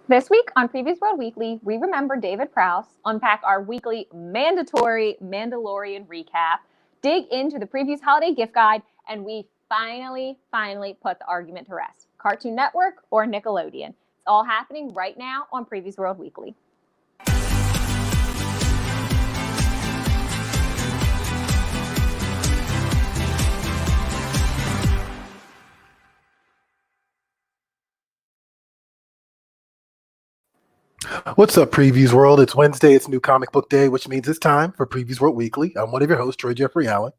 This week on Previous World Weekly, we remember David Prowse, unpack our weekly mandatory Mandalorian recap, dig into the previews holiday gift guide, and we finally put the argument to rest. Cartoon Network or Nickelodeon? It's all happening right now on Previous World Weekly. What's up, Previews World? It's Wednesday. It's New Comic Book Day, which means it's time for Previews World Weekly. I'm one of your hosts, Troy Jeffrey Allen.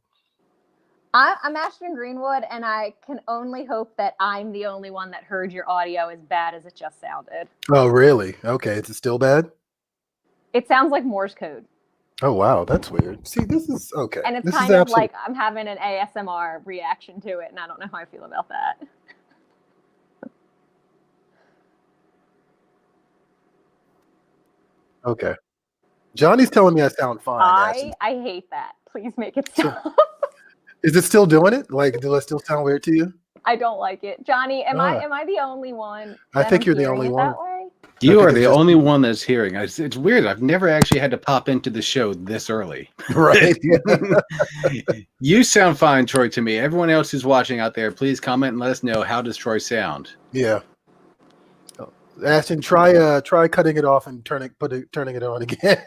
I'm Ashton Greenwood, and I can only hope that I'm the only one that heard your audio as bad as it just sounded. Oh, really? Okay. Is it still bad? It sounds like Morse code. Oh, wow. That's weird. See, this is okay. And it's this kind of like I'm having an ASMR reaction to it, and I don't know how I feel about that. Okay. Johnny's telling me I sound fine. I hate that. Please make it stop. Is it still doing it? Like, does it still sound weird to you? I don't like it. Johnny, am I the only one? I think you're the only one. That way? You are the only one that's hearing. It's weird. I've never actually had to pop into the show this early. Right. You sound fine, Troy, to me. Everyone else who's watching out there, please comment and let us know, how does Troy sound? Yeah. Ashton, try cutting it off and turning it on again.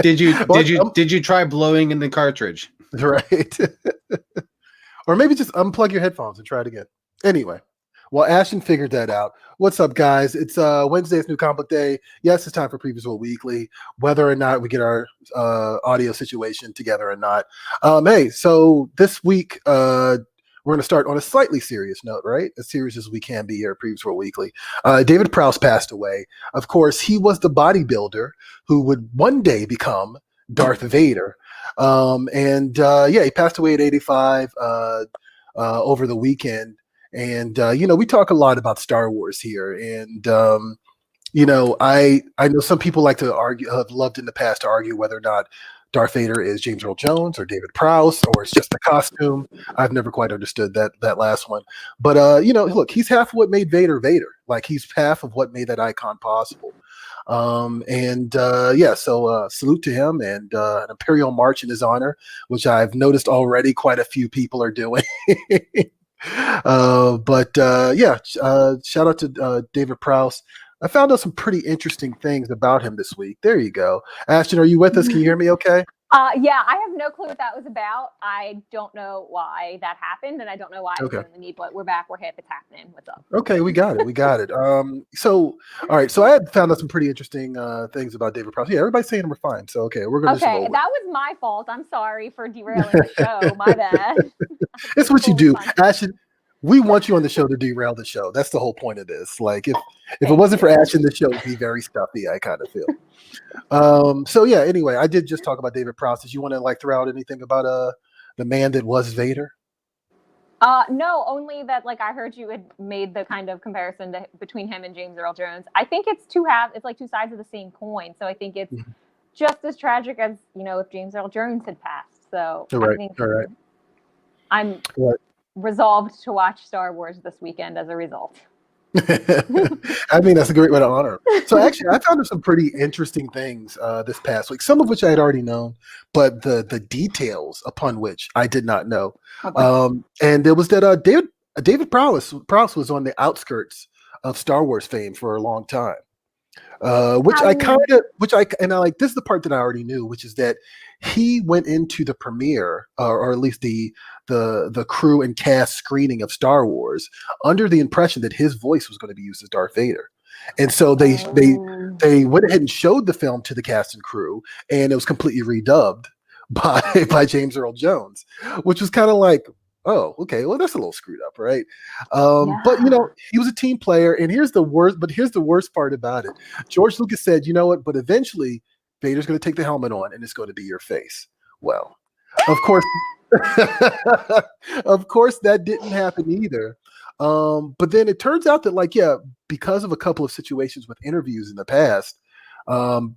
Did you try blowing in the cartridge? Right. Or maybe just unplug your headphones and try it again. Anyway, well, Ashton figured that out. What's up, guys? It's Wednesday. It's New Comic Book Day. Yes, it's time for Previews World Weekly, whether or not we get our audio situation together or not. Hey, so this week we're going to start on a slightly serious note, right? As serious as we can be here at Previews World Weekly. David Prowse passed away. Of course, he was the bodybuilder who would one day become Darth Vader. He passed away at 85 over the weekend. And, we talk a lot about Star Wars here. And, I know some people like to argue, have loved in the past to argue whether or not Darth Vader is James Earl Jones or David Prowse, or it's just a costume. I've never quite understood that last one. But, look, he's half of what made Vader Vader. Like, he's half of what made that icon possible. So salute to him, and an Imperial March in his honor, which I've noticed already quite a few people are doing. Shout out to David Prowse. I found out some pretty interesting things about him this week. There you go. Ashton, are you with us? Can you hear me okay? Yeah, I have no clue what that was about. I don't know why that happened, and I don't know why I was in the need, but we're back. We're hip. It's happening. What's up? Okay, we got it. All right. So I had found out some pretty interesting things about David Prowse. Yeah, everybody's saying we're fine. So, okay, we're going to that was my fault. I'm sorry for derailing the show. My bad. That's what you do, Ashton. We want you on the show to derail the show. That's the whole point of this. Like, if it wasn't for Ashton, the show would be very stuffy, I kind of feel. Anyway, I did just talk about David Prowse. Did you want to throw out anything about the man that was Vader? No, only that I heard you had made the kind of comparison between him and James Earl Jones. I think it's like two sides of the same coin. So I think it's just as tragic as, if James Earl Jones had passed. So I think I'm resolved to watch Star Wars this weekend as a result. I mean, that's a great way to honor him. So actually, I found some pretty interesting things this past week, some of which I had already known, but the details upon which I did not know. Okay. And it was that David Prowse was on the outskirts of Star Wars fame for a long time. This is the part that I already knew, which is that he went into the premiere, or at least the crew and cast screening of Star Wars under the impression that his voice was going to be used as Darth Vader. And so they went ahead and showed the film to the cast and crew, and it was completely redubbed by James Earl Jones, which was kind of like, oh, okay, well, that's a little screwed up, right? But he was a team player, and here's the worst part about it. George Lucas said, you know what, but eventually Vader's going to take the helmet on and it's going to be your face. Well, of course, that didn't happen either. But then it turns out that because of a couple of situations with interviews in the past, an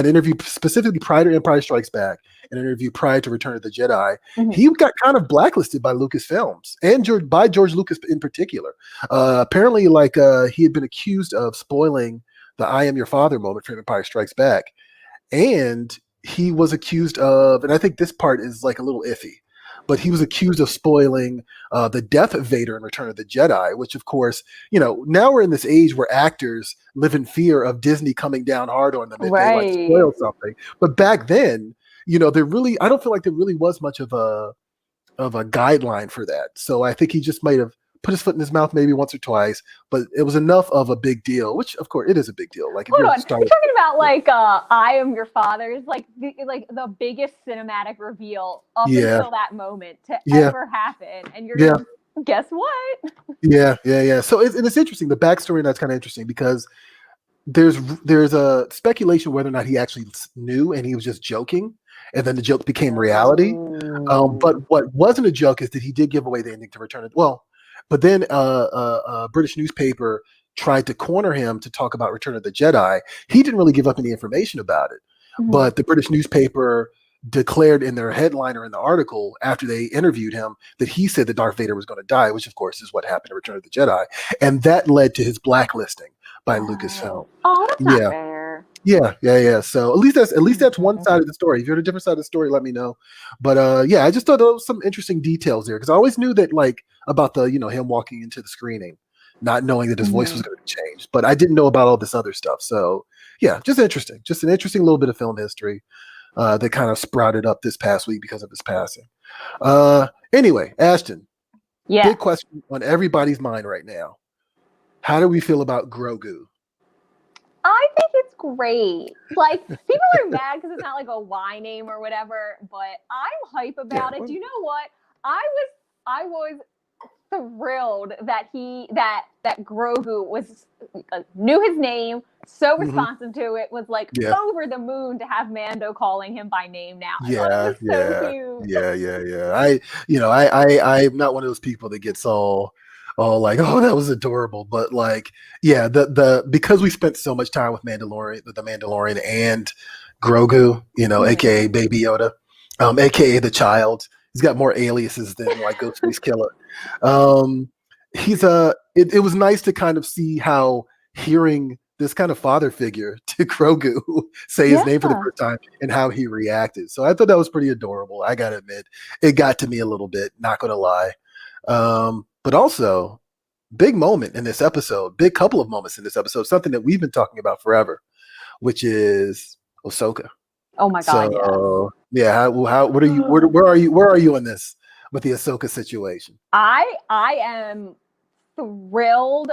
interview specifically prior to Empire Strikes Back, an interview prior to Return of the Jedi, he got kind of blacklisted by Lucasfilms and by George Lucas in particular. Apparently, he had been accused of spoiling the "I am your father" moment from Empire Strikes Back, and he was accused of, and I think this part is like a little iffy, but he was accused of spoiling the death of Vader in Return of the Jedi, which, of course, now we're in this age where actors live in fear of Disney coming down hard on them if they like spoil something. But back then, there really, I don't feel like there really was much of a guideline for that. So I think he just might have put his foot in his mouth maybe once or twice, but it was enough of a big deal, which of course it is a big deal. Like, hold on, you're talking about like "I am your father" is like the biggest cinematic reveal up until that moment to ever happen, and you're gonna guess what? Yeah. So it's interesting. The backstory, and that's kind of interesting because there's a speculation whether or not he actually knew and he was just joking, and then the joke became reality. But what wasn't a joke is that he did give away the ending to Return of but then a British newspaper tried to corner him to talk about Return of the Jedi. He didn't really give up any information about it, but the British newspaper declared in their headline or in the article after they interviewed him that he said that Darth Vader was going to die, which of course is what happened in Return of the Jedi, and that led to his blacklisting by Lucasfilm. Oh, that's not fair. Yeah. So at least that's one side of the story. If you're on a different side of the story, let me know. But I just thought there was some interesting details there because I always knew that about the him walking into the screening, not knowing that his voice was going to change, but I didn't know about all this other stuff. So just interesting, just an interesting little bit of film history that kind of sprouted up this past week because of his passing. Anyway, Ashton, big question on everybody's mind right now: how do we feel about Grogu? I think it's great. Like, people are mad because it's not like a Y name or whatever, but I'm hype about it. Do you know what? I was thrilled that Grogu knew his name, so responsive to it, was over the moon to have Mando calling him by name now. So cute. I'm not one of those people that gets all like, oh, that was adorable, but because we spent so much time with the Mandalorian and Grogu, aka Baby Yoda, aka the child. He's got more aliases than Ghostface Killer. It was nice to kind of see how hearing this kind of father figure to Grogu say his name for the first time and how he reacted. So I thought that was pretty adorable. I gotta admit, it got to me a little bit, not gonna lie. But also, big moment in this episode, big couple of moments in this episode, something that we've been talking about forever, which is Ahsoka. Oh my God! So, what are you? Where are you in this with the Ahsoka situation? I am thrilled.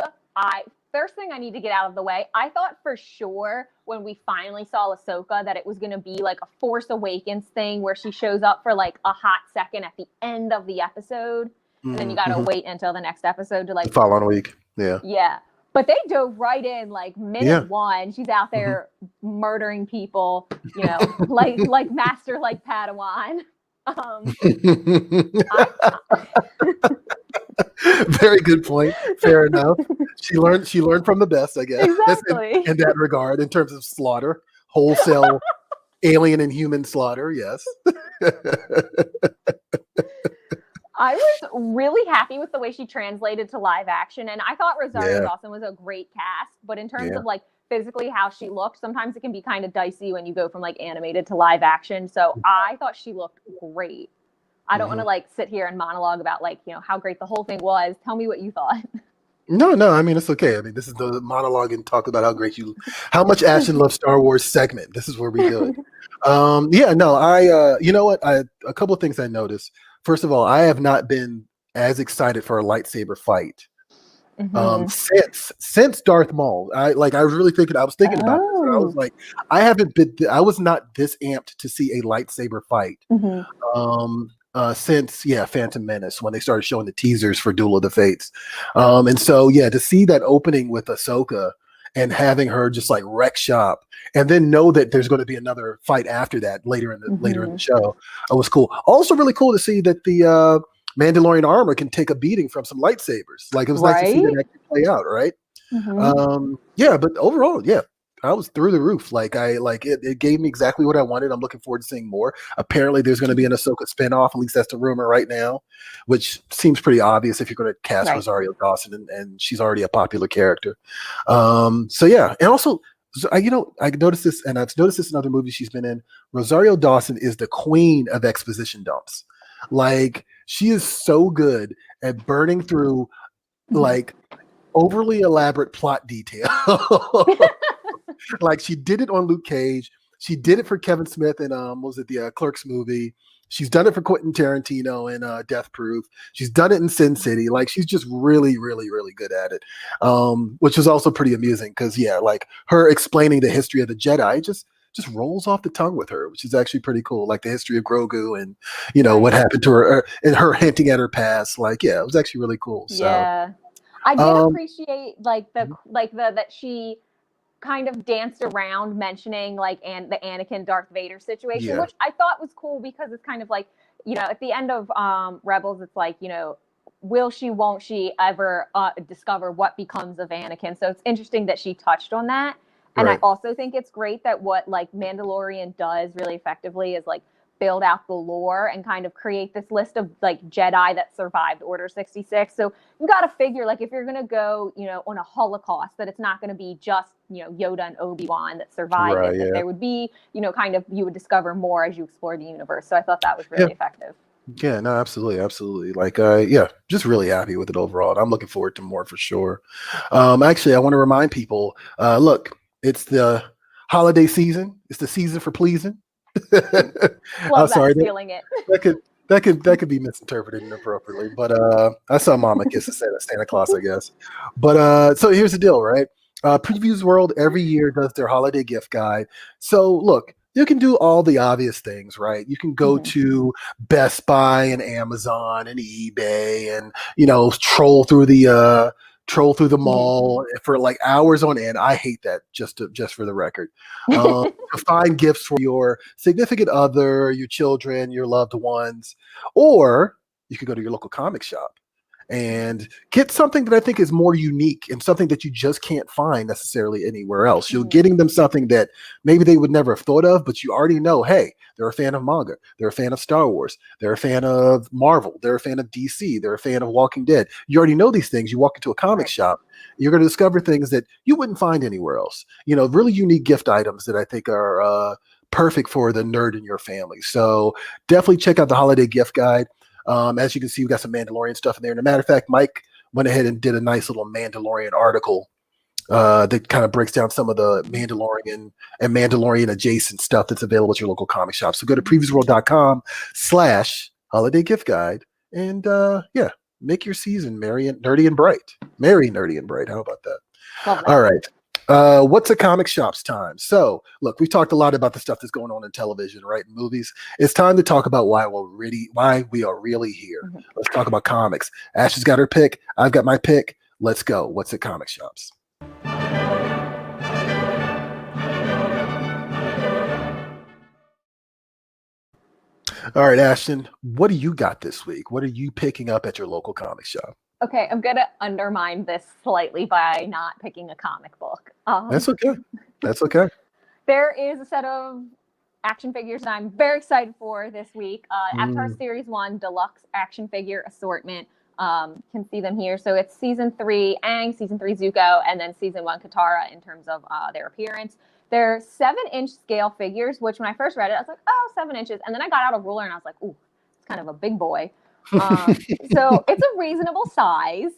First thing I need to get out of the way, I thought for sure when we finally saw Ahsoka that it was going to be like a Force Awakens thing where she shows up for like a hot second at the end of the episode. And then you got to wait until the next episode to the following week. Yeah. But they dove right in minute one. She's out there murdering people, like master, like Padawan. Very good point. Fair enough. She learned from the best, I guess. Exactly. In that regard, in terms of slaughter, wholesale alien and human slaughter. Yes. I was really happy with the way she translated to live action, and I thought Rosario Dawson was a great cast. But in terms of physically how she looked, sometimes it can be kind of dicey when you go from animated to live action. So I thought she looked great. I don't want to sit here and monologue about how great the whole thing was. Tell me what you thought. No. I mean, it's okay. I mean, this is the monologue and talk about how much Ashton loves Star Wars segment. This is where we do it. You know what? A couple of things I noticed. First of all, I have not been as excited for a lightsaber fight since Darth Maul. I was really thinking. I was thinking about this. And I was like, I was not this amped to see a lightsaber fight since Phantom Menace, when they started showing the teasers for Duel of the Fates. And so to see that opening with Ahsoka and having her just wreck shop, and then know that there's going to be another fight after that later in the show, it was cool. Also, really cool to see that the Mandalorian armor can take a beating from some lightsabers. It was nice to see that actually play out, right? But overall, I was through the roof. It gave me exactly what I wanted. I'm looking forward to seeing more. Apparently, there's going to be an Ahsoka spinoff. At least that's the rumor right now, which seems pretty obvious if you're going to cast Rosario Dawson, and she's already a popular character. And also So, I noticed this, and I've noticed this in other movies she's been in. Rosario Dawson is the queen of exposition dumps. Like, she is so good at burning through like overly elaborate plot detail. Like, she did it on Luke Cage. She did it for Kevin Smith in what was it, the Clerks movie. She's done it for Quentin Tarantino in Death Proof. She's done it in Sin City. Like, she's just really, really, really good at it, which is also pretty amusing because, yeah, like her explaining the history of the Jedi just rolls off the tongue with her, which is actually pretty cool. Like the history of Grogu and, what happened to her and her hinting at her past. Like, yeah, it was actually really cool. So, yeah, I did appreciate that she kind of danced around mentioning the Anakin Darth Vader situation, which I thought was cool because it's kind of like, at the end of Rebels, it's like, will she, won't she ever discover what becomes of Anakin? So it's interesting that she touched on that. And I also think it's great that what Mandalorian does really effectively is build out the lore and kind of create this list of Jedi that survived Order 66. So you got to figure if you're going to go, on a Holocaust, that it's not going to be just, Yoda and Obi-Wan that survived it, that there would be, you would discover more as you explore the universe. So I thought that was really effective. Yeah, no, absolutely. Absolutely. Just really happy with it overall. And I'm looking forward to more for sure. Actually, I want to remind people, look, it's the holiday season. It's the season for pleasing. I'm sorry, stealing it. That could be misinterpreted inappropriately, but I saw Mama kiss Santa Claus, I guess. But so here's the deal, right? PREVIEWsworld every year does their holiday gift guide. So look, you can do all the obvious things, right? You can go to Best Buy and Amazon and eBay and troll through the mall for hours on end. I hate that, just for the record. To find gifts for your significant other, your children, your loved ones, or you could go to your local comic shop and get something that I think is more unique and something that you just can't find necessarily anywhere else. You're getting them something that maybe they would never have thought of, but you already know, hey, they're a fan of manga, they're a fan of Star Wars, they're a fan of Marvel, they're a fan of DC, they're a fan of Walking Dead. You already know these things. You walk into a comic shop, you're going to discover things that you wouldn't find anywhere else. Really unique gift items that I think are perfect for the nerd in your family. So definitely check out the holiday gift guide. As you can see, we got some Mandalorian stuff in there. And a matter of fact, Mike went ahead and did a nice little Mandalorian article that kind of breaks down some of the Mandalorian and Mandalorian adjacent stuff that's available at your local comic shop. So go to PREVIEWsworld.com/holiday gift guide and make your season merry, nerdy, and bright. Merry, nerdy, and bright. How about that? All right. What's a comic shop's time? So, look, we've talked a lot about the stuff that's going on in television, right? In movies. It's time to talk about why we are really here. Let's talk about comics. Ash has got her pick. I've got my pick. Let's go. What's at comic shops? All right, Ashton, what do you got this week? What are you picking up at your local comic shop? Okay, I'm going to undermine this slightly by not picking a comic book. That's okay. That's okay. There is a set of action figures that I'm very excited for this week. Avatar Series 1 Deluxe Action Figure Assortment. Can see them here. So it's Season 3 Aang, Season 3 Zuko, and then Season 1 Katara in terms of their appearance. They're 7-inch scale figures, which when I first read it, I was like, oh, 7 inches. And then I got out a ruler and I was like, ooh, it's kind of a big boy. So it's a reasonable size.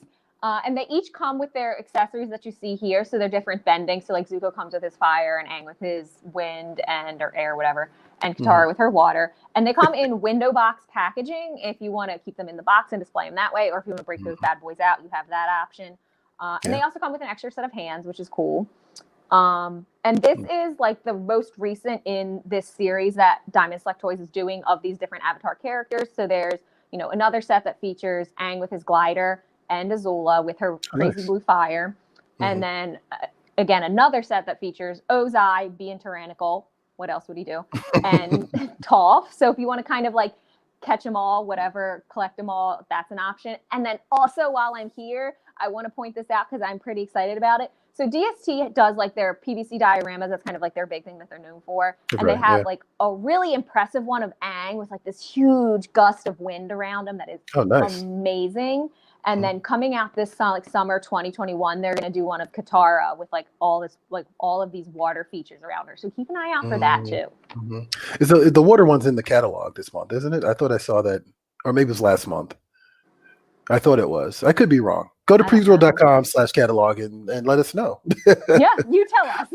And they each come with their accessories that you see here. So they're different bending. So Zuko comes with his fire and Aang with his wind or air, whatever, and Katara with her water. And they come in window box packaging if you want to keep them in the box and display them that way, or if you want to break those bad boys out, you have that option. And they also come with an extra set of hands, which is cool. And this is the most recent in this series that Diamond Select Toys is doing of these different Avatar characters. So there's another set that features Aang with his glider and Azula with her crazy blue fire. And then, again, another set that features Ozai being tyrannical. What else would he do? And Toph. So if you want to kind of catch them all, whatever, collect them all, that's an option. And then also while I'm here, I want to point this out because I'm pretty excited about it. So DST does their PVC dioramas. That's kind of their big thing that they're known for. And they have a really impressive one of Aang with this huge gust of wind around him that is amazing. And then coming out this summer 2021, they're going to do one of Katara with all of these water features around her. So keep an eye out for that too. Mm-hmm. Is the water one's in the catalog this month, isn't it? I thought I saw that, or maybe it was last month. I thought it was. I could be wrong. Go to PREVIEWsworld.com/catalog and let us know. Yeah, you tell us.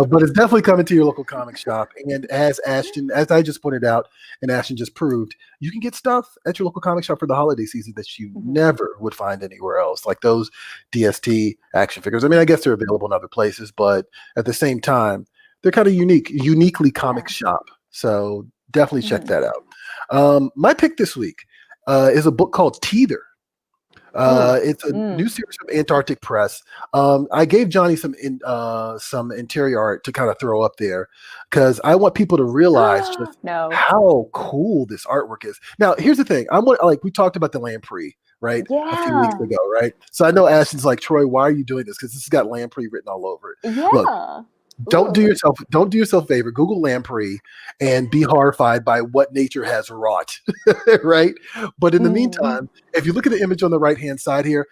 But it's definitely coming to your local comic shop. And as I just pointed out, and Ashton just proved, you can get stuff at your local comic shop for the holiday season that you never would find anywhere else. Like those DST action figures. I mean, I guess they're available in other places, but at the same time, they're kind of uniquely comic shop. So definitely check that out. My pick this week is a book called Teether. It's a new series from Antarctic Press. I gave Johnny some interior art to kind of throw up there because I want people to realize just how cool this artwork is. Now, here's the thing. We talked about the Lamprey, right? Yeah. A few weeks ago, right? So I know Ashton's like, Troy, why are you doing this? Because this has got Lamprey written all over it. Yeah. Look, don't do yourself a favor. Google Lamprey and be horrified by what nature has wrought, right? But in the meantime, if you look at the image on the right-hand side here,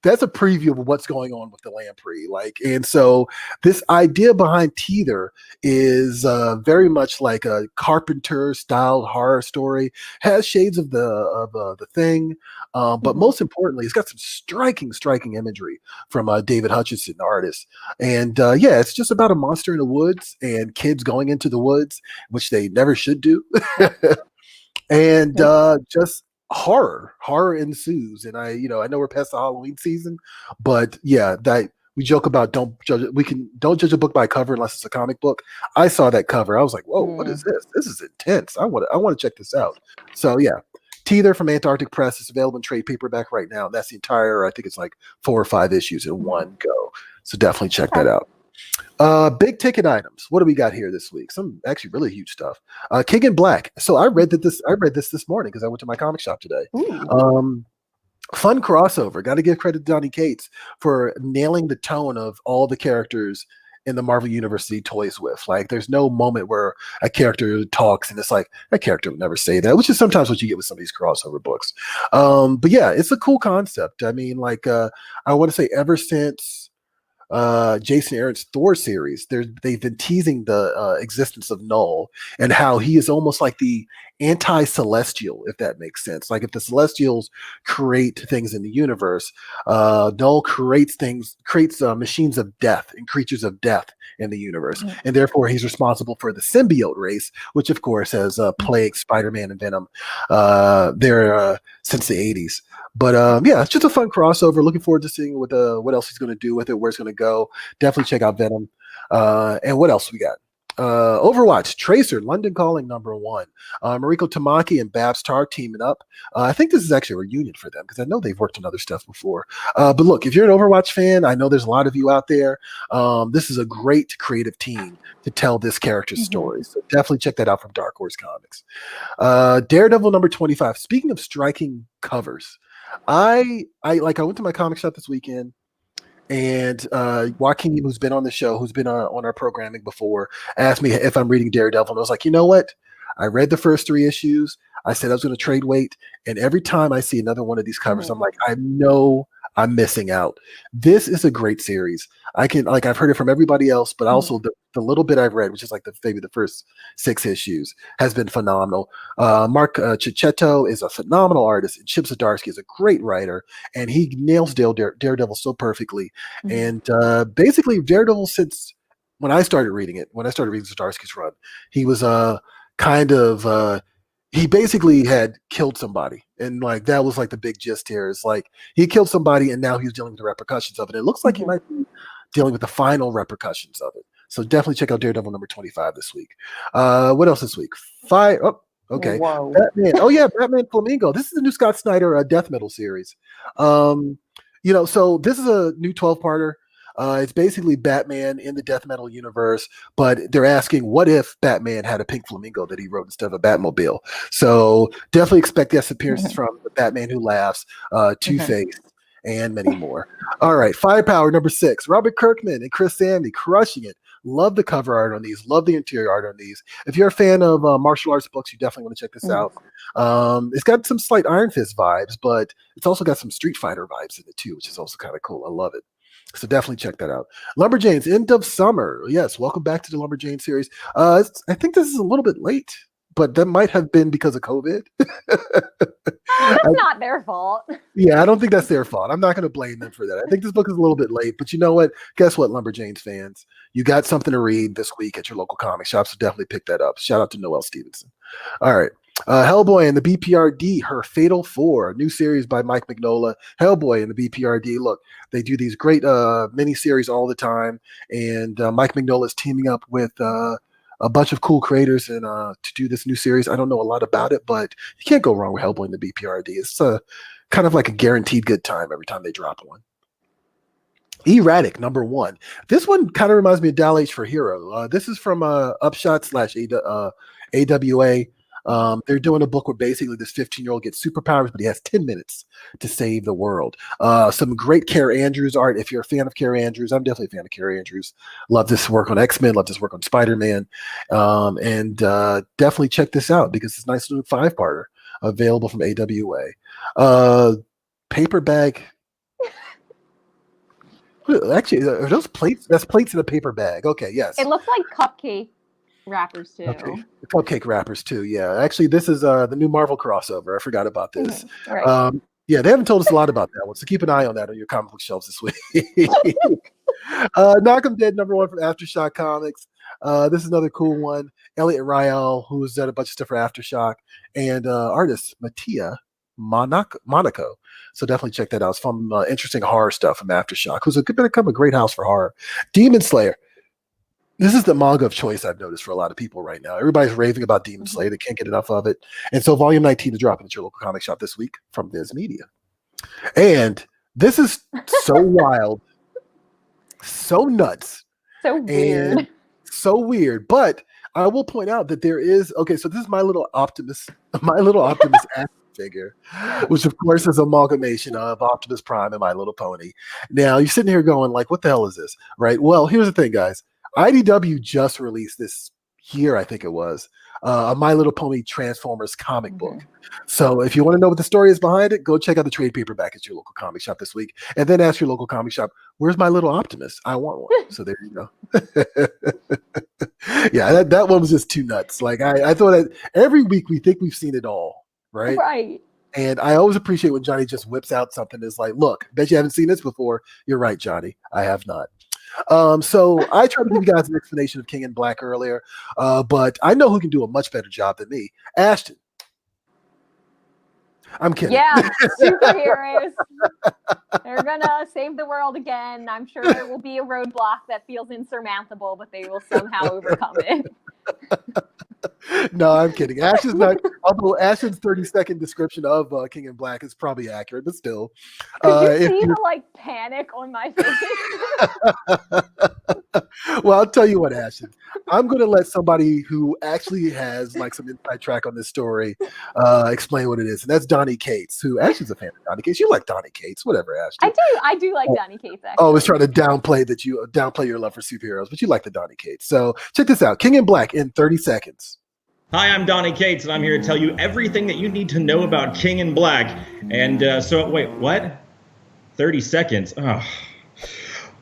that's a preview of what's going on with the lamprey. And so this idea behind Teether is very much like a Carpenter-styled horror story. Has shades of the Thing, but most importantly, it's got some striking imagery from David Hutchinson, the artist. And it's just about a monster in the woods and kids going into the woods, which they never should do. And just horror ensues. And I know we're past the Halloween season, but that we joke about don't judge a book by cover unless it's a comic book. I saw that cover. I was like, whoa, what is this? This is intense. I want to check this out. So Teether from Antarctic Press is available in trade paperback right now. And that's the entire, I think it's like 4 or 5 issues in one go. So definitely check that out. Big ticket items. What do we got here this week? Some actually really huge stuff. King in Black. So I read this morning because I went to my comic shop today. Fun crossover. Got to give credit to Donny Cates for nailing the tone of all the characters in the Marvel Universe he toys with. Like, there's no moment where a character talks and it's like, that character would never say that, which is sometimes what you get with some of these crossover books. But it's a cool concept. I mean, I want to say ever since Jason Aaron's Thor series, they've been teasing the existence of Null and how he is almost like the anti-celestial, if that makes sense. Like if the Celestials create things in the universe, Null creates machines of death and creatures of death in the universe, and therefore he's responsible for the symbiote race, which of course has plagued Spider-Man and Venom there since the 80s. But it's just a fun crossover. Looking forward to seeing what else he's going to do with it, where it's going to go. Definitely check out Venom. And what else we got? Overwatch, Tracer, London Calling #1. Mariko Tamaki and Babs Tarr teaming up. I think this is actually a reunion for them because I know they've worked on other stuff before. But look, if you're an Overwatch fan, I know there's a lot of you out there. This is a great creative team to tell this character's story. So definitely check that out from Dark Horse Comics. Daredevil #25. Speaking of striking covers, I went to my comic shop this weekend, and Joaquin, who's been on the show, who's been on our programming before, asked me if I'm reading Daredevil, and I was like, you know what? I read the first 3 issues. I said I was going to trade weight, and every time I see another one of these covers, I'm like, I know I'm missing out. This is a great series. I've heard it from everybody else, but also the little bit I've read, which is maybe the first 6 issues, has been phenomenal. Mark Cicchetto is a phenomenal artist, and Chip Zdarsky is a great writer, and he nails Daredevil so perfectly. And basically, Daredevil, since when I started reading Zdarsky's run, he was he basically had killed somebody, and that was the big gist here. It's he killed somebody, and now he's dealing with the repercussions of it. It looks like he might be dealing with the final repercussions of it. So definitely check out Daredevil #25 this week. What else this week? Okay. Whoa. Batman. Oh yeah, Batman Flamingo. This is the new Scott Snyder death metal series. So this is a new 12-parter. It's basically Batman in the death metal universe, but they're asking, what if Batman had a pink flamingo that he wrote instead of a Batmobile? So definitely expect guest appearances from the Batman Who Laughs, Two-Face, and many more. All right, Firepower #6. Robert Kirkman and Chris Samney crushing it Love the cover art on these. Love the interior art on these. If you're a fan of martial arts books, you definitely want to check this out. It's got some slight Iron Fist vibes, but it's also got some Street Fighter vibes in it too, which is also kind of cool. I love it. So definitely check that out. Lumberjanes, End of Summer. Yes, welcome back to the Lumberjane series. I think this is a little bit late, but that might have been because of COVID. That's not their fault. Yeah, I don't think that's their fault. I'm not going to blame them for that. I think this book is a little bit late, but you know what? Guess what, Lumberjanes fans? You got something to read this week at your local comic shop, so definitely pick that up. Shout out to Noelle Stevenson. All right. Hellboy and the BPRD, Her Fatal Four, a new series by Mike Mignola. Hellboy and the BPRD. Look, they do these great mini-series all the time, and Mike Mignola is teaming up with a bunch of cool creators and to do this new series. I don't know a lot about it, but you can't go wrong with Hellboy and the BPRD. It's kind of like a guaranteed good time every time they drop one. Erratic, #1. This one kind of reminds me of Dal H for Hero. This is from Upshot / AWA. They're doing a book where basically this 15-year-old gets superpowers, but he has 10 minutes to save the world. Some great Kara Andrews art. If you're a fan of Kara Andrews, I'm definitely a fan of Kara Andrews. Love this work on X-Men, love this work on Spider-Man. And definitely check this out because it's a nice little 5-parter available from AWA. Paper bag. Actually, are those plates? That's plates in a paper bag. Okay, yes. It looks like cupcake wrappers too. Okay. The cupcake wrappers too. Yeah, actually, this is the new Marvel crossover. I forgot about this. Right. Yeah, they haven't told us a lot about that one, so keep an eye on that on your comic book shelves this week. Knock 'em Dead, #1 from Aftershock Comics. This is another cool one. Elliot Ryall, who's done a bunch of stuff for Aftershock, and artist Mattia Monaco. So definitely check that out. It's from interesting horror stuff from Aftershock, who's going to become a great house for horror. Demon Slayer. This is the manga of choice I've noticed for a lot of people right now. Everybody's raving about Demon Slayer. They can't get enough of it. And so Volume 19 is dropping at your local comic shop this week from Viz Media. And this is so wild, so nuts. So weird. So weird. But I will point out that there is, okay, so this is my little Optimus action figure, which of course is an amalgamation of Optimus Prime and My Little Pony. Now you're sitting here going like, what the hell is this? Right? Well, here's the thing, guys. IDW just released this year, I think it was, a My Little Pony Transformers comic book. So if you want to know what the story is behind it, go check out the trade paperback at your local comic shop this week, and then ask your local comic shop, where's My Little Optimus? I want one. So there you go. Yeah, that one was just too nuts. Like I thought that every week we think we've seen it all, right? Right. And I always appreciate when Johnny just whips out something that's like, look, bet you haven't seen this before. You're right, Johnny. I have not. So I tried to give you guys an explanation of King in Black earlier, but I know who can do a much better job than me. Ashton. I'm kidding. Yeah, superheroes. They're gonna save the world again. I'm sure there will be a roadblock that feels insurmountable, but they will somehow overcome it. No, I'm kidding. Ashton's not. Although Ashton's 30-second description of King in Black is probably accurate, but still. Could you see the like panic on my face? Well, I'll tell you what, Ashton. I'm going to let somebody who actually has like some inside track on this story explain what it is, and that's Donnie Cates, who Ashton's a fan of Donnie Cates. You like Donnie Cates, whatever, Ashton. I do like Donnie Cates. Actually. Oh, I was trying to downplay your love for superheroes, but you like the Donnie Cates. So check this out: King in Black in 30 seconds. Hi, I'm Donnie Cates, and I'm here to tell you everything that you need to know about King in Black. And wait, what? 30 seconds? Oh.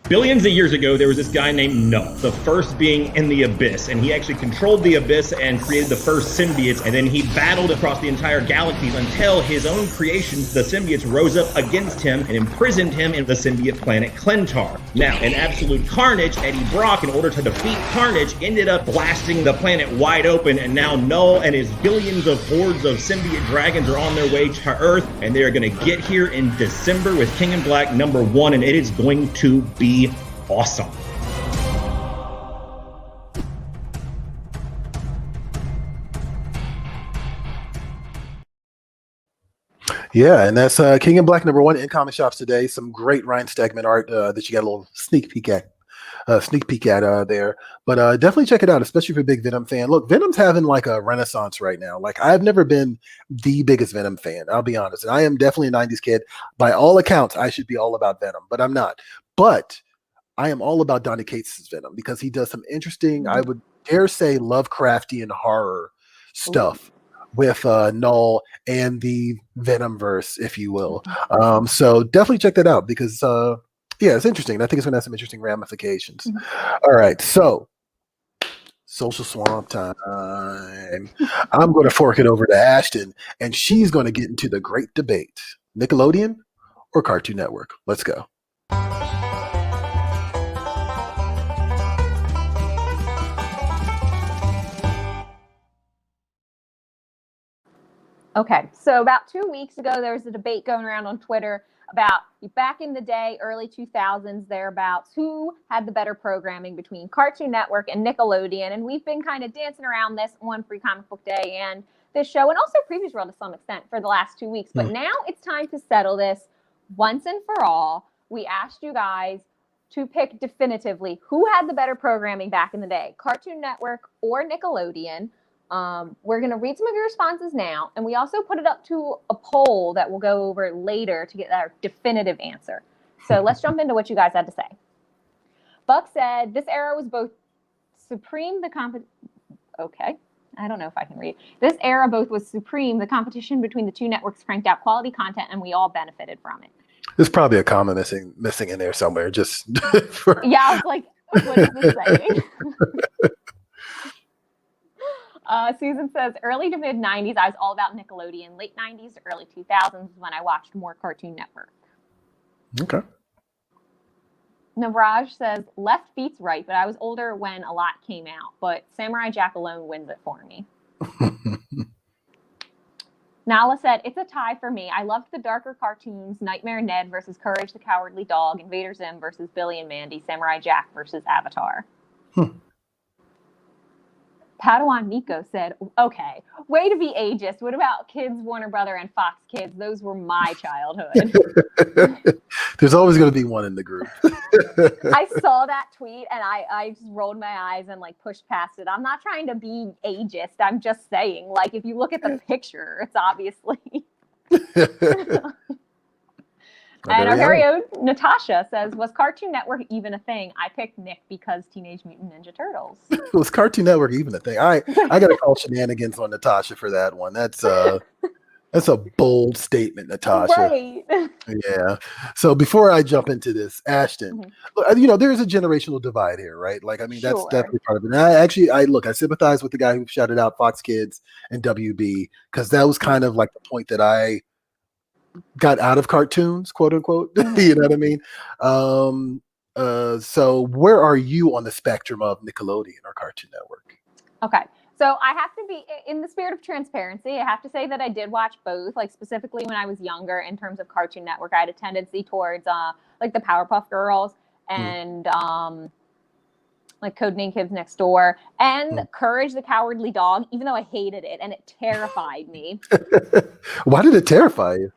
Billions of years ago, there was this guy named Noah, the first being in the Abyss, and he actually controlled the Abyss and created the first symbiotes, and then he battled across the entire galaxies until his own creations, the symbiotes, rose up against him and imprisoned him in the symbiote planet Clentar. Now, in absolute carnage, Eddie Brock, in order to defeat Carnage, ended up blasting the planet wide open, and now Noah and his billions of hordes of symbiote dragons are on their way to Earth, and they are going to get here in December with King in Black #1, and it is going to be awesome. Yeah, and that's King in Black #1 in comic shops today. Some great Ryan Stegman art that you got a little sneak peek at there. But definitely check it out, especially if you're a big Venom fan. Look, Venom's having like a renaissance right now. Like I've never been the biggest Venom fan, I'll be honest. And I am definitely a 90s kid. By all accounts, I should be all about Venom, but I'm not. But I am all about Donny Cates' Venom because he does some interesting, I would dare say, Lovecraftian horror stuff with Null and the Venomverse, if you will. So definitely check that out because, yeah, it's interesting. I think it's going to have some interesting ramifications. All right, so social swamp time. I'm going to fork it over to Ashton, and she's going to get into the great debate: Nickelodeon or Cartoon Network. Let's go. Okay, so about 2 weeks ago, there was a debate going around on Twitter about back in the day, early 2000s, thereabouts, who had the better programming between Cartoon Network and Nickelodeon. And we've been kind of dancing around this on Free Comic Book Day and this show, and also PREVIEWsworld to some extent for the last 2 weeks. But now it's time to settle this once and for all. We asked you guys to pick definitively who had the better programming back in the day, Cartoon Network or Nickelodeon. We're going to read some of your responses now, and we also put it up to a poll that we'll go over later to get our definitive answer. So let's jump into what you guys had to say. Buck said, this era was both supreme, okay, I don't know if I can read. This era both was supreme, the competition between the two networks cranked out quality content, and we all benefited from it. There's probably a comma missing in there somewhere. Just Yeah, I was like, what is this saying? Susan says, early to mid 90s, I was all about Nickelodeon. Late 90s to early 2000s when I watched more Cartoon Network. Okay. Navraj says, left beats right, but I was older when a lot came out. But Samurai Jack alone wins it for me. Nala said, it's a tie for me. I loved the darker cartoons, Nightmare Ned versus Courage the Cowardly Dog, Invader Zim versus Billy and Mandy, Samurai Jack versus Avatar. Padawan Nico said, okay, way to be ageist. What about Kids, Warner Brother, and Fox Kids? Those were my childhood. There's always going to be one in the group. I saw that tweet and I just rolled my eyes and like pushed past it. I'm not trying to be ageist. I'm just saying, like, if you look at the picture, it's obviously. And our very own Natasha says, was Cartoon Network even a thing? I picked Nick because Teenage Mutant Ninja Turtles. Was Cartoon Network even a thing? I got to call shenanigans on Natasha for that one. That's a bold statement, Natasha. Right. Yeah. So before I jump into this, Ashton, there's a generational divide here, right? Like, I mean, that's definitely part of it. And I sympathize with the guy who shouted out Fox Kids and WB because that was kind of like the point that I got out of cartoons, quote unquote. You know what I mean? So where are you on the spectrum of Nickelodeon or Cartoon Network? Okay. So I have to be, in the spirit of transparency, I have to say that I did watch both, like specifically when I was younger in terms of Cartoon Network. I had a tendency towards like the Powerpuff Girls and like Codename Kids Next Door and Courage the Cowardly Dog, even though I hated it and it terrified me. Why did it terrify you?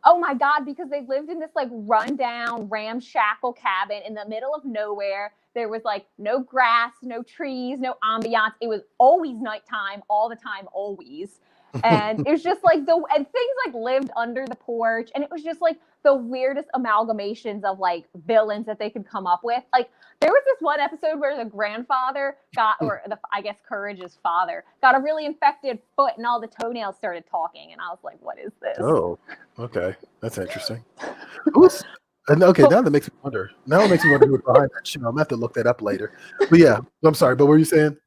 Oh my God, because they lived in this like rundown, ramshackle cabin in the middle of nowhere. There was like no grass, no trees, no ambiance. It was always nighttime, all the time, always. And it was just like and things like lived under the porch. And it was just like the weirdest amalgamations of like villains that they could come up with. Like there was this one episode where the grandfather I guess Courage's father got a really infected foot and all the toenails started talking. And I was like, what is this? Oh, okay. That's interesting. Okay, now that makes me wonder. Now it makes me wonder who's behind that show. I'm going to have to look that up later. But yeah, I'm sorry. But what were you saying?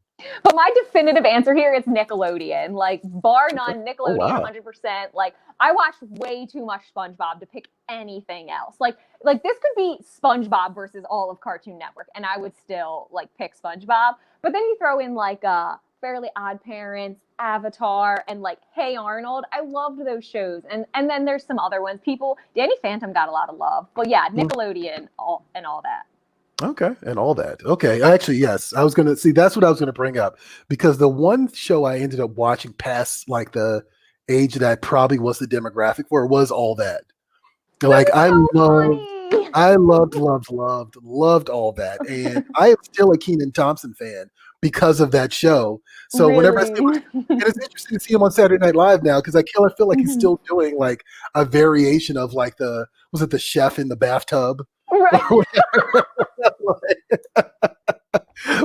But my definitive answer here is Nickelodeon. Like, bar none, Nickelodeon, 100%. Like, I watched way too much SpongeBob to pick anything else. Like this could be SpongeBob versus all of Cartoon Network, and I would still, like, pick SpongeBob. But then you throw in, like, Fairly Odd Parents, Avatar, and, like, Hey Arnold. I loved those shows. And then there's some other ones. Danny Phantom got a lot of love. But, yeah, Nickelodeon and all that. Okay, and all that. Okay, actually, yes. I was going to see, that's what I was going to bring up, because the one show I ended up watching past like the age that probably was the demographic for it was All That. Like I loved All That, and I am still a Kenan Thompson fan because of that show. So whenever I see him, and it's interesting to see him on Saturday Night Live now because I feel like he's still doing like a variation of like the chef in the bathtub. Right.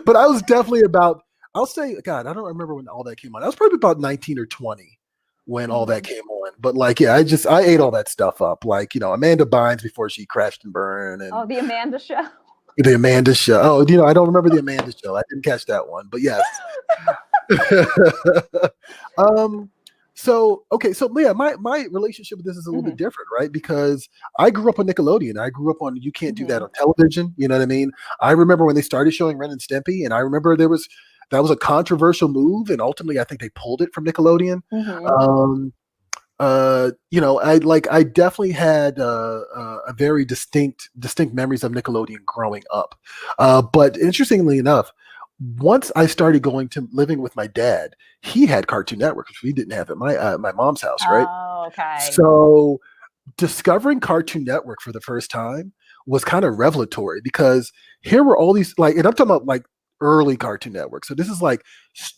But I was definitely about, I'll say, God, I don't remember when all that came on. I was probably about 19 or 20 when all that came on. But like, yeah, I ate all that stuff up. Like, Amanda Bynes before she crashed and burned, and Oh, the Amanda Show. the Amanda Show. Oh, I don't remember the Amanda Show. I didn't catch that one, but yes. So yeah, my relationship with this is a little bit different, right? Because I grew up on Nickelodeon. I grew up on, you can't do that on television. You know what I mean? I remember when they started showing Ren and Stimpy, and I remember that was a controversial move, and ultimately I think they pulled it from Nickelodeon. I definitely had a very distinct memories of Nickelodeon growing up. But interestingly enough, once I started going to living with my dad, he had Cartoon Network, which we didn't have at my mom's house, right? Oh, okay. So discovering Cartoon Network for the first time was kind of revelatory, because here were all these, like, and I'm talking about like early Cartoon Network. So this is like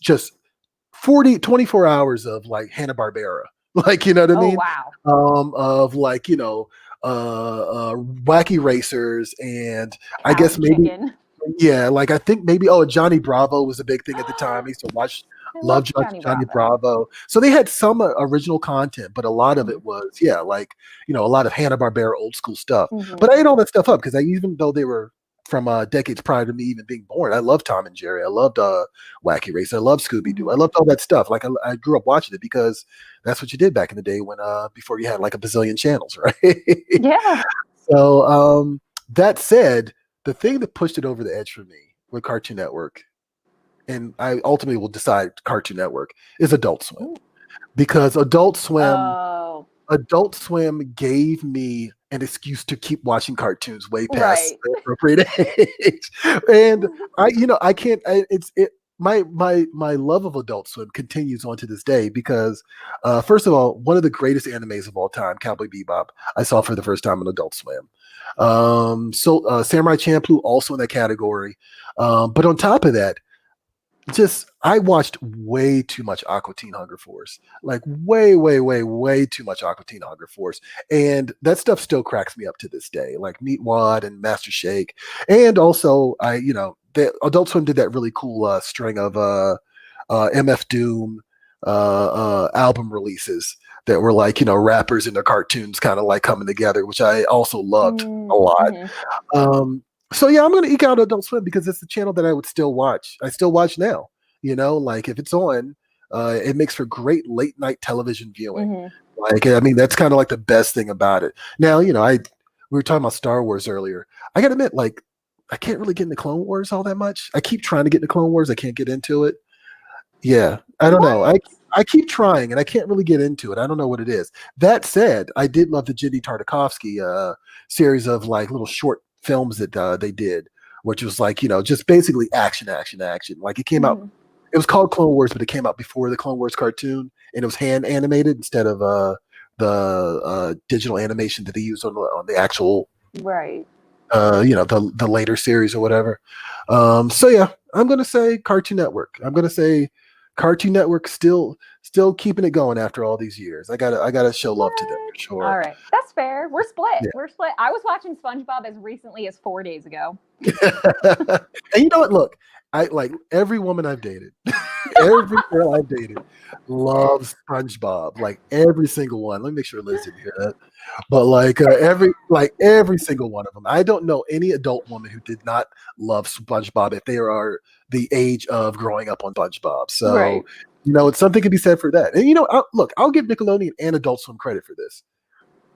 just 24 hours of like Hanna-Barbera. Like, you know what I mean? Wow. Of like, Wacky Racers, and I Cow guess and maybe chicken. yeah, like I think maybe Johnny Bravo was a big thing at the time. I used to love Johnny Bravo. So they had some original content, but a lot of it was like a lot of Hanna-Barbera old school stuff. But I ate all that stuff up, because even though they were from decades prior to me even being born, I loved Tom and Jerry. I loved Wacky Race. I loved Scooby-Doo. I loved all that stuff. Like I grew up watching it, because that's what you did back in the day when before you had like a bazillion channels, right? Yeah. So that said, the thing that pushed it over the edge for me with Cartoon Network, and I ultimately will decide Cartoon Network, is Adult Swim. Because Adult Swim gave me an excuse to keep watching cartoons way past the appropriate age. And I can't, my love of Adult Swim continues on to this day, because first of all, one of the greatest animes of all time, Cowboy Bebop, I saw for the first time on Adult Swim. Samurai Champloo also in that category. But on top of that, I watched way too much Aqua Teen Hunger Force, like way too much Aqua Teen Hunger Force, and that stuff still cracks me up to this day. Like Meat Wad and Master Shake, and also the Adult Swim did that really cool string of MF Doom album releases that were like rappers and their cartoons kind of like coming together, which I also loved a lot. So yeah, I'm going to eke out Adult Swim, because it's the channel that I would still watch. I still watch now. Like if it's on, it makes for great late night television viewing. Like, I mean, that's kind of like the best thing about it. Now, we were talking about Star Wars earlier. I got to admit, like, I can't really get into Clone Wars all that much. I keep trying to get into Clone Wars. I can't get into it. Yeah, I don't know. I keep trying, and I can't really get into it. I don't know what it is. That said, I did love the Jenny Tartakovsky series of like little short films that they did, which was like just basically action. Like it came out, it was called Clone Wars, but it came out before the Clone Wars cartoon, and it was hand animated instead of the digital animation that they used on the actual the later series or whatever. So yeah, I'm gonna say Cartoon Network. I'm gonna say Cartoon Network still keeping it going after all these years. I gotta show love to them for sure. All right, that's fair. We're split. Yeah. We're split. I was watching SpongeBob as recently as 4 days ago. And you know what? Look, I like every woman I've dated, every girl I've dated loves SpongeBob. Like every single one. Let me make sure Liz didn't hear that. But like every single one of them. I don't know any adult woman who did not love SpongeBob if they are the age of growing up on SpongeBob. So it's something could be said for that. And I'll give Nickelodeon and Adult Swim credit for this.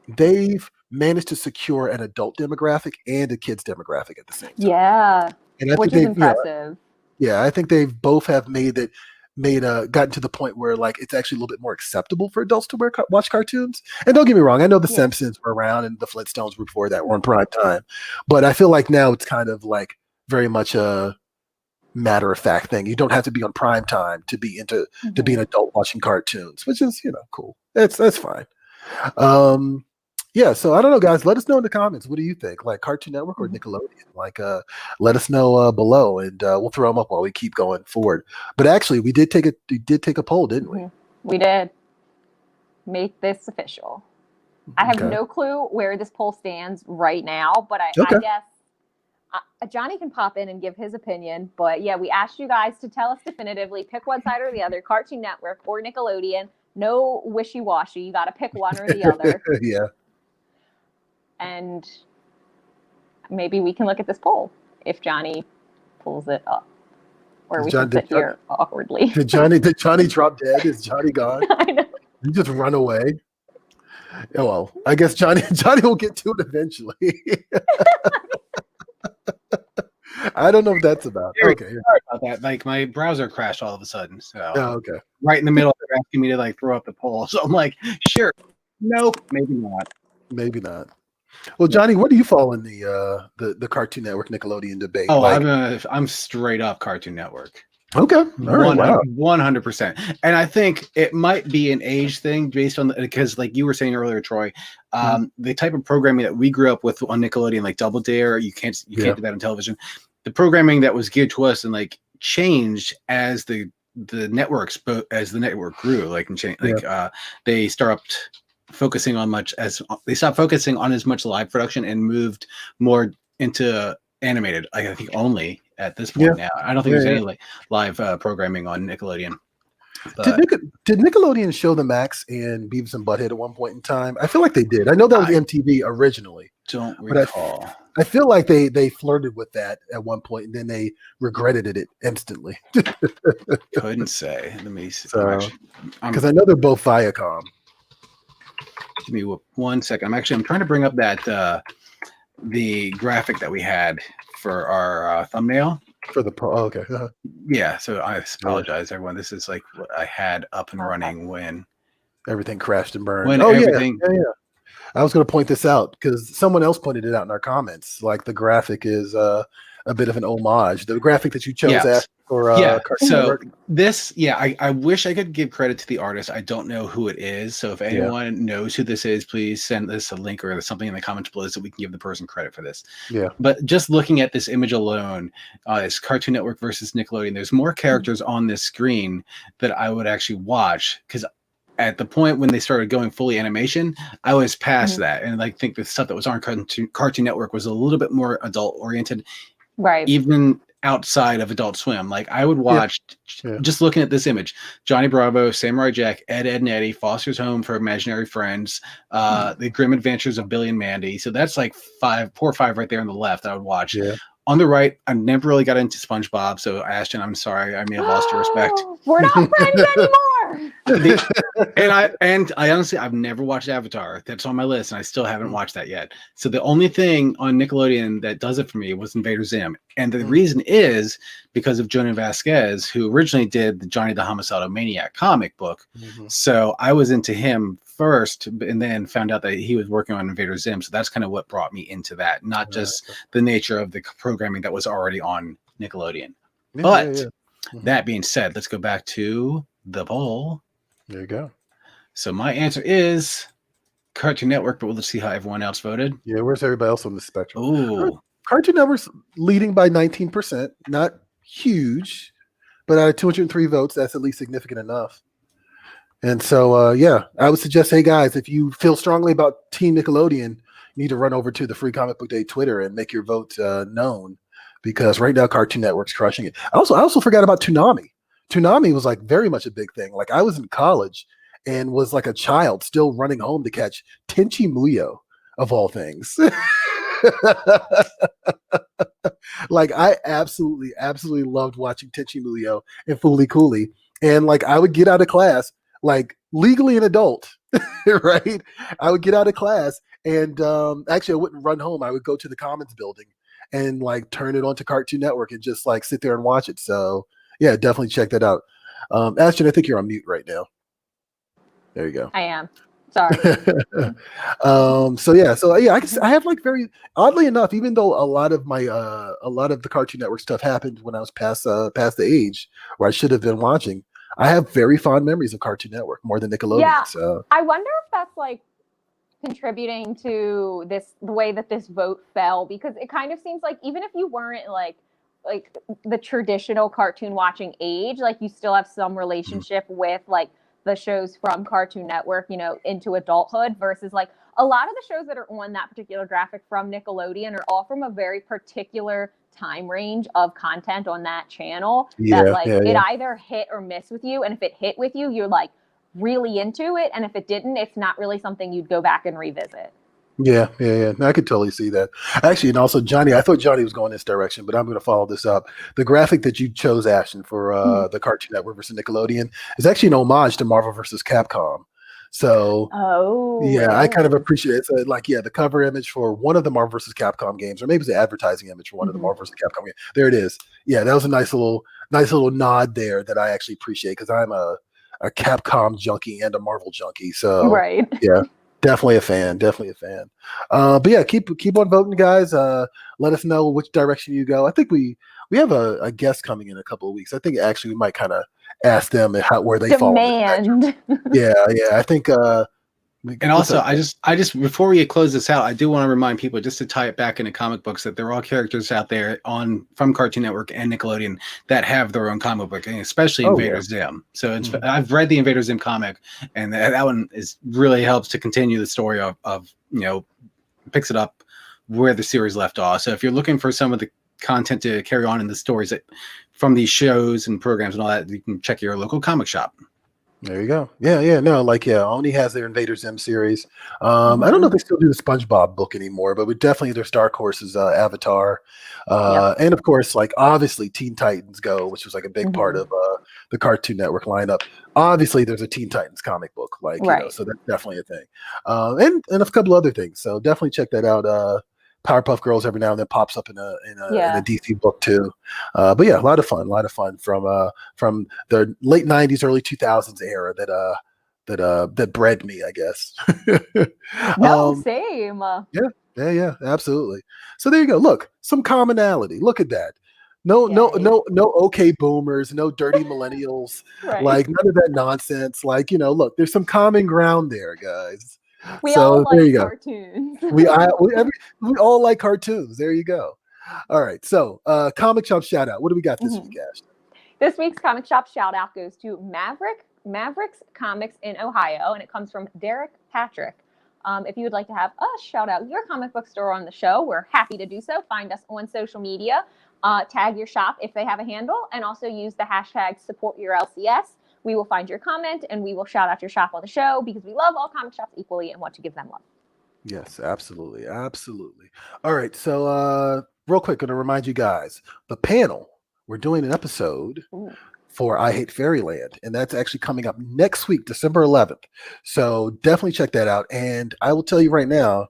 They've managed to secure an adult demographic and a kids demographic at the same time. Yeah, and I which think is impressive. I think they've both have gotten to the point where like it's actually a little bit more acceptable for adults to watch cartoons. And don't get me wrong, I know the Simpsons were around and the Flintstones were before that were on prime time, but I feel like now it's kind of like very much a matter of fact thing. You don't have to be on prime time to be to be an adult watching cartoons, which is cool. That's fine. Yeah, so I don't know, guys. Let us know in the comments. What do you think? Like Cartoon Network or Nickelodeon? Like, let us know below, and we'll throw them up while we keep going forward. But actually, we did take a poll, didn't we? We did. Make this official. I have Okay. no clue where this poll stands right now, but I Okay. guess Johnny can pop in and give his opinion. But yeah, we asked you guys to tell us definitively, pick one side or the other, Cartoon Network or Nickelodeon. No wishy-washy. You got to pick one or the other. Yeah. And maybe we can look at this poll if Johnny pulls it up. Or we can sit here awkwardly. Did Johnny drop dead? Is Johnny gone? I know. He just run away. Oh, well, I guess Johnny will get to it eventually. I don't know if that's about. Okay. Sorry about that. Like my browser crashed all of a sudden. So Oh, okay. right in the middle, they're asking me to like throw up the poll. So I'm like, sure. Nope, maybe not. Maybe not. Well, Johnny, where do you fall in the Cartoon Network Nickelodeon debate? Oh, like, I'm straight up Cartoon Network. okay. All right. Wow. 100%. And I think it might be an age thing based on because like you were saying earlier, Troy, the type of programming that we grew up with on Nickelodeon, like Double Dare, you can't do that on television. The programming that was geared to us and like changed as the networks, as the network grew, like and changed, they stopped focusing on as much live production and moved more into animated. I think only at this point now. I don't think there's any like live programming on Nickelodeon. But Did Nickelodeon show the Max and Beavis and Butthead at one point in time? I feel like they did. I know that was MTV originally. Don't recall. I feel like they flirted with that at one point and then they regretted it instantly. Couldn't say. Let me see. Because I know they're both Viacom. Give me 1 second. I'm trying to bring up that the graphic that we had for our thumbnail. For the pro. Oh, okay. Yeah. So I apologize, everyone. This is like what I had up and running when everything crashed and burned. When everything. Yeah. I was going to point this out because someone else pointed it out in our comments. Like the graphic is a bit of an homage. The graphic that you chose for Cartoon Network. This, I wish I could give credit to the artist. I don't know who it is. So if anyone knows who this is, please send us a link or something in the comments below so we can give the person credit for this. Yeah. But just looking at this image alone, it's Cartoon Network versus Nickelodeon. There's more characters on this screen that I would actually watch because at the point when they started going fully animation, I was past that. And I think the stuff that was on Cartoon Network was a little bit more adult oriented. Right. Even outside of Adult Swim. Like I would watch just looking at this image, Johnny Bravo, Samurai Jack, Ed, Ed and Eddie, Foster's Home for Imaginary Friends, The Grim Adventures of Billy and Mandy. So that's like 4 or 5 right there on the left that I would watch. Yeah. On the right, I never really got into SpongeBob. So Ashton, I'm sorry. I may have lost your respect. We're not friends anymore. And I honestly, I've never watched Avatar. That's on my list, and I still haven't watched that yet. So the only thing on Nickelodeon that does it for me was Invader Zim. And the reason is because of Jonah Vasquez, who originally did the Johnny the Homicidal Maniac comic book. So I was into him first, and then found out that he was working on Invader Zim. So that's kind of what brought me into that, not just the nature of the programming that was already on Nickelodeon. But that being said, let's go back to the poll. There you go. So my answer is Cartoon Network, but let's see how everyone else voted. Yeah, where's everybody else on the spectrum? Ooh. Cartoon Network's leading by 19%. Not huge, but out of 203 votes, that's at least significant enough. And so, I would suggest, hey guys, if you feel strongly about Team Nickelodeon, you need to run over to the Free Comic Book Day Twitter and make your vote known, because right now Cartoon Network's crushing it. I also forgot about Toonami. Toonami was like very much a big thing. Like I was in college and was like a child still running home to catch Tenchi Muyo of all things. Like I absolutely loved watching Tenchi Muyo and Fooly Cooly. And like I would get out of class, like legally an adult, right? I would get out of class and actually I wouldn't run home. I would go to the Commons building and like turn it onto Cartoon Network and just like sit there and watch it. So yeah, definitely check that out. Ashton, I think you're on mute right now. There you go. I am. Sorry. I have like very oddly enough, even though a lot of the Cartoon Network stuff happened when I was past the age where I should have been watching, I have very fond memories of Cartoon Network more than Nickelodeon. Yeah, so I wonder if that's like contributing to the way that this vote fell, because it kind of seems like even if you weren't like the traditional cartoon watching age, like you still have some relationship with like the shows from Cartoon Network, into adulthood, versus like a lot of the shows that are on that particular graphic from Nickelodeon are all from a very particular time range of content on that channel. Yeah, that like yeah, it yeah. either hit or miss with you, and if it hit with you, you're like really into it, and if it didn't, it's not really something you'd go back and revisit. Yeah. No, I could totally see that. Actually, and also Johnny, I thought Johnny was going this direction, but I'm going to follow this up. The graphic that you chose, Ashton, for the Cartoon Network versus Nickelodeon is actually an homage to Marvel versus Capcom. So, yeah, I kind of appreciate it. So, like, yeah, the cover image for one of the Marvel versus Capcom games, or maybe it's the advertising image for one of the Marvel versus Capcom games. There it is. Yeah, that was a nice little nod there that I actually appreciate because I'm a Capcom junkie and a Marvel junkie. So, right. Yeah. Definitely a fan. But yeah, keep on voting, guys. Let us know which direction you go. I think we have a guest coming in a couple of weeks. I think actually we might kind of ask them where they fall. Demand. Yeah. I think. And also, I just before we close this out, I do want to remind people just to tie it back into comic books that there are all characters out there from Cartoon Network and Nickelodeon that have their own comic book, and especially Invader Zim. So I've read the Invader Zim comic, and that one really helps to continue the story of picks it up where the series left off. So if you're looking for some of the content to carry on in the stories that from these shows and programs and all that, you can check your local comic shop. There you go. Yeah. No, Oni has their Invader Zim series. I don't know if they still do the SpongeBob book anymore, but definitely their Dark Horses, Avatar, and of course, obviously Teen Titans Go, which was a big part of the Cartoon Network lineup. Obviously, there's a Teen Titans comic book, so that's definitely a thing, and a couple other things. So definitely check that out. Powerpuff Girls every now and then pops up in a DC book too, but yeah, a lot of fun from the late '90s, early 2000s era that bred me, I guess. Same. Yeah, absolutely. So there you go. Look, some commonality. Look at that. No, okay boomers, no dirty millennials, right. None of that nonsense. Look, there's some common ground there, guys. We so all there like you go. cartoons. we all like cartoons. There you go. All right. So comic shop shout out. What do we got this week, Ash? This week's comic shop shout out goes to Mavericks Comics in Ohio, and it comes from Derek Patrick. If you would like to have us shout out your comic book store on the show, we're happy to do so. Find us on social media, tag your shop if they have a handle, and also use the hashtag #SupportYourLCS. We will find your comment and we will shout out your shop on the show because we love all comic shops equally and want to give them love. Yes, absolutely. All right. So real quick, going to remind you guys, the panel, we're doing an episode for I Hate Fairyland, and that's actually coming up next week, December 11th. So definitely check that out. And I will tell you right now,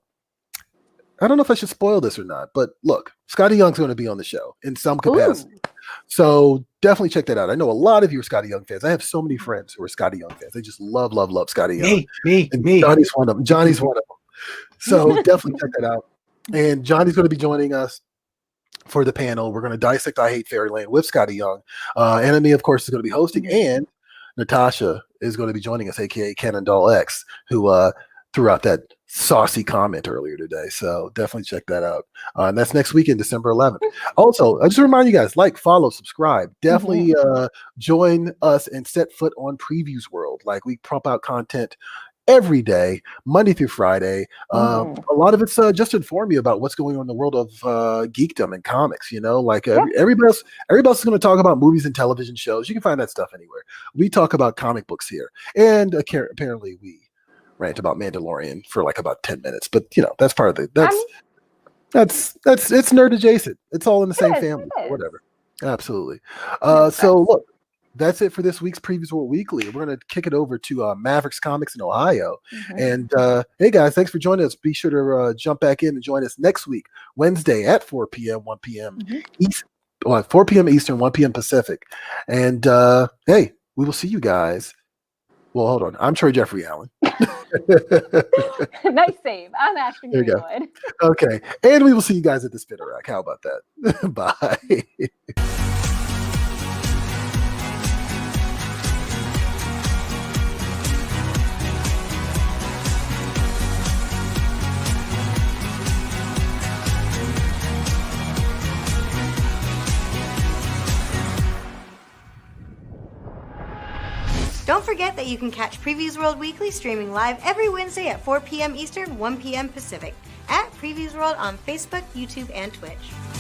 I don't know if I should spoil this or not, but look, Scotty Young's going to be on the show in some capacity. So definitely check that out. I know a lot of you are Scotty Young fans. I have so many friends who are Scotty Young fans. They just love Scotty Young. Me. Johnny's one of them. So definitely check that out. And Johnny's going to be joining us for the panel. We're going to dissect I Hate Fairyland with Scotty Young. Enemy, of course, is going to be hosting, and Natasha is going to be joining us, aka Cannon Doll X, who threw out that saucy comment earlier today. So definitely check that out. And that's next weekend, December 11th. Also, I just remind you guys, follow, subscribe. Definitely join us and set foot on PREVIEWsworld. We pump out content every day, Monday through Friday. A lot of it's just to inform you about what's going on in the world of geekdom and comics. Everybody else is going to talk about movies and television shows. You can find that stuff anywhere. We talk about comic books here, and apparently we rant about Mandalorian for about 10 minutes, but that's part of that's it's nerd adjacent. It's all in the same family, whatever. Absolutely. So look, that's it for this week's PREVIEWsworld Weekly. We're going to kick it over to Mavericks Comics in Ohio. And hey guys, thanks for joining us. Be sure to jump back in and join us next week, Wednesday at 4 p.m., 1 p.m. East, 4 p.m. Eastern, 1 p.m. Pacific. And hey, we will see you guys. Well, hold on. I'm Troy Jeffrey Allen. Nice save. I'm Ashton Greenwood. Okay. And we will see you guys at the Spinner Rack. How about that? Bye. Don't forget that you can catch Previews World Weekly streaming live every Wednesday at 4 p.m. Eastern, 1 p.m. Pacific at Previews World on Facebook, YouTube, and Twitch.